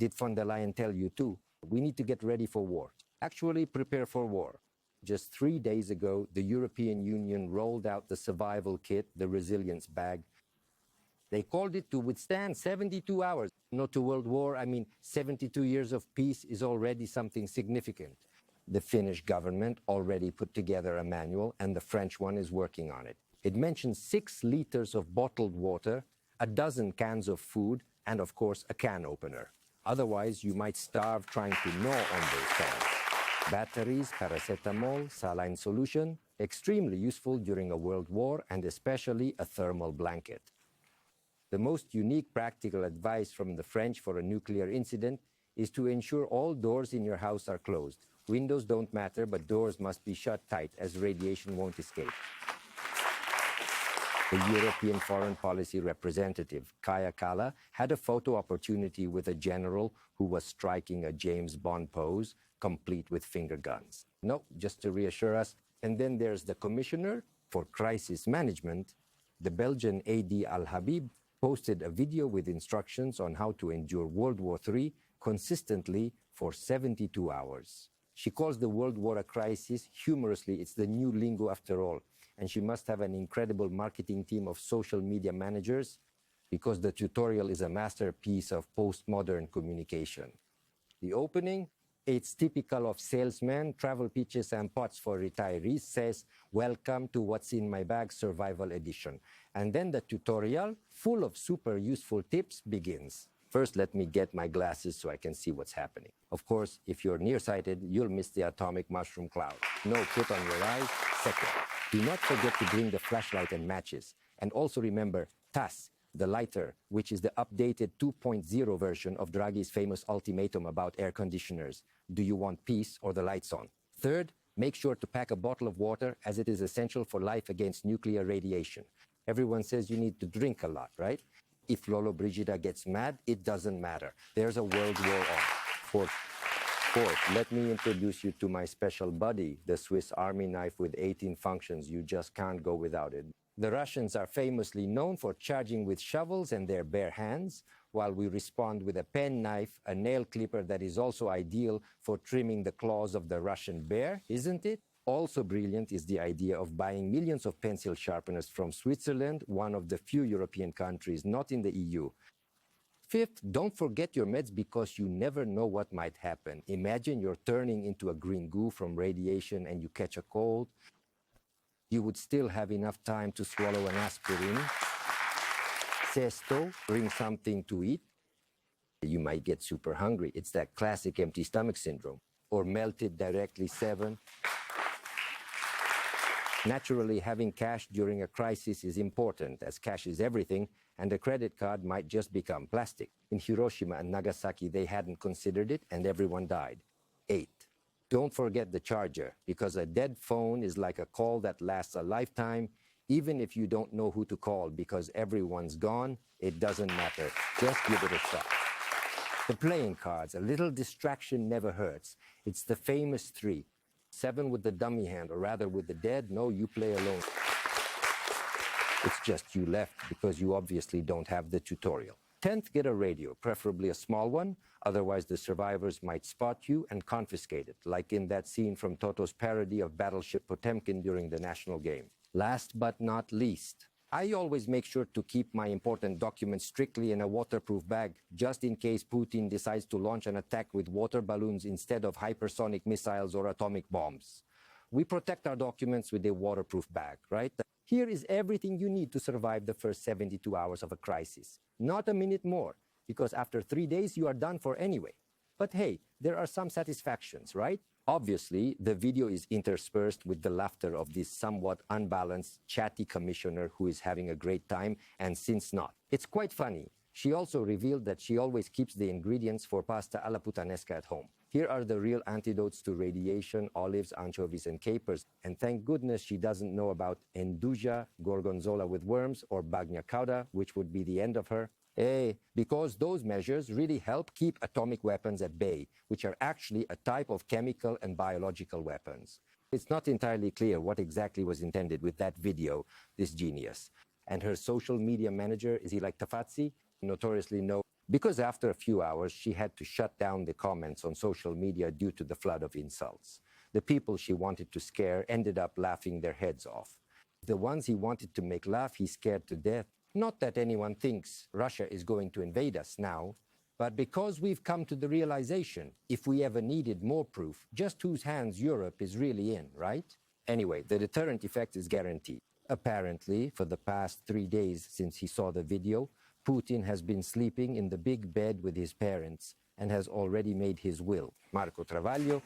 Did von der Leyen tell you too? We need to get ready for war. Actually, prepare for war. Just 3 days ago, the European Union rolled out the survival kit, the resilience bag. They called it to withstand 72 hours. Not to world war, I mean 72 years of peace is already something significant. The Finnish government already put together a manual, and the French one is working on it. It mentions 6 liters of bottled water, a dozen cans of food, and of course a can opener. Otherwise, you might starve trying to gnaw on those cans. Batteries, paracetamol, saline solution, extremely useful during a world war, and especially a thermal blanket. The most unique practical advice from the French for a nuclear incident is to ensure all doors in your house are closed. Windows don't matter, but doors must be shut tight as radiation won't escape. The European Foreign Policy representative, Kaja Kallas, had a photo opportunity with a general who was striking a James Bond pose, complete with finger guns. No, just to reassure us. And then there's the Commissioner for Crisis Management, the Belgian Hadja Lahbib, posted a video with instructions on how to endure World War III consistently for 72 hours. She calls the World War a crisis. Humorously, it's the new lingo after all. And she must have an incredible marketing team of social media managers because the tutorial is a masterpiece of postmodern communication. The opening, it's typical of salesmen, travel pitches and pots for retirees, says, "Welcome to What's in My Bag Survival Edition." And then the tutorial, full of super useful tips, begins. First, let me get my glasses so I can see what's happening. Of course, if you're nearsighted, you'll miss the atomic mushroom cloud. No, put on your eyes. Second, do not forget to bring the flashlight and matches. And also remember TAS, the lighter, which is the updated 2.0 version of Draghi's famous ultimatum about air conditioners. Do you want peace or the lights on? Third, make sure to pack a bottle of water as it is essential for life against nuclear radiation. Everyone says you need to drink a lot, right? If Lolo Brigida gets mad, it doesn't matter. There's a world war on. Fourth, let me introduce you to my special buddy, the Swiss Army knife with 18 functions. You just can't go without it. The Russians are famously known for charging with shovels and their bare hands, while we respond with a pen knife, a nail clipper that is also ideal for trimming the claws of the Russian bear, isn't it? Also brilliant is the idea of buying millions of pencil sharpeners from Switzerland, one of the few European countries not in the EU. Fifth, don't forget your meds because you never know what might happen. Imagine you're turning into a green goo from radiation and you catch a cold. You would still have enough time to swallow an aspirin. Sexto, bring something to eat. You might get super hungry. It's that classic empty stomach syndrome. Or melted directly. 7. Naturally, having cash during a crisis is important, as cash is everything, and a credit card might just become plastic. In Hiroshima and Nagasaki, they hadn't considered it, and everyone died. 8. Don't forget the charger, because a dead phone is like a call that lasts a lifetime. Even if you don't know who to call because everyone's gone, it doesn't matter. Just give it a shot. The playing cards, a little distraction never hurts. It's the famous 3. 7 with the dummy hand, or rather with the dead. No, you play alone. It's just you left because you obviously don't have the tutorial. 10th, get a radio, preferably a small one. Otherwise, the survivors might spot you and confiscate it, like in that scene from Toto's parody of Battleship Potemkin during the national game. Last but not least, I always make sure to keep my important documents strictly in a waterproof bag, just in case Putin decides to launch an attack with water balloons instead of hypersonic missiles or atomic bombs. We protect our documents with a waterproof bag, right? Here is everything you need to survive the first 72 hours of a crisis. Not a minute more, because after 3 days you are done for anyway. But hey, there are some satisfactions, right? Obviously, the video is interspersed with the laughter of this somewhat unbalanced, chatty commissioner who is having a great time, and since not. It's quite funny. She also revealed that she always keeps the ingredients for pasta alla puttanesca at home. Here are the real antidotes to radiation: olives, anchovies, and capers. And thank goodness she doesn't know about Enduja, gorgonzola with worms, or bagna cauda, which would be the end of her. Hey, because those measures really help keep atomic weapons at bay, which are actually a type of chemical and biological weapons. It's not entirely clear what exactly was intended with that video, this genius. And her social media manager, is he like Tafazzi? Notoriously known Because after a few hours, she had to shut down the comments on social media due to the flood of insults. The people she wanted to scare ended up laughing their heads off. The ones he wanted to make laugh, he scared to death. Not that anyone thinks Russia is going to invade us now, but because we've come to the realization, if we ever needed more proof, just whose hands Europe is really in, right? Anyway, the deterrent effect is guaranteed. Apparently, for the past 3 days since he saw the video, Putin has been sleeping in the big bed with his parents and has already made his will. Marco Travaglio.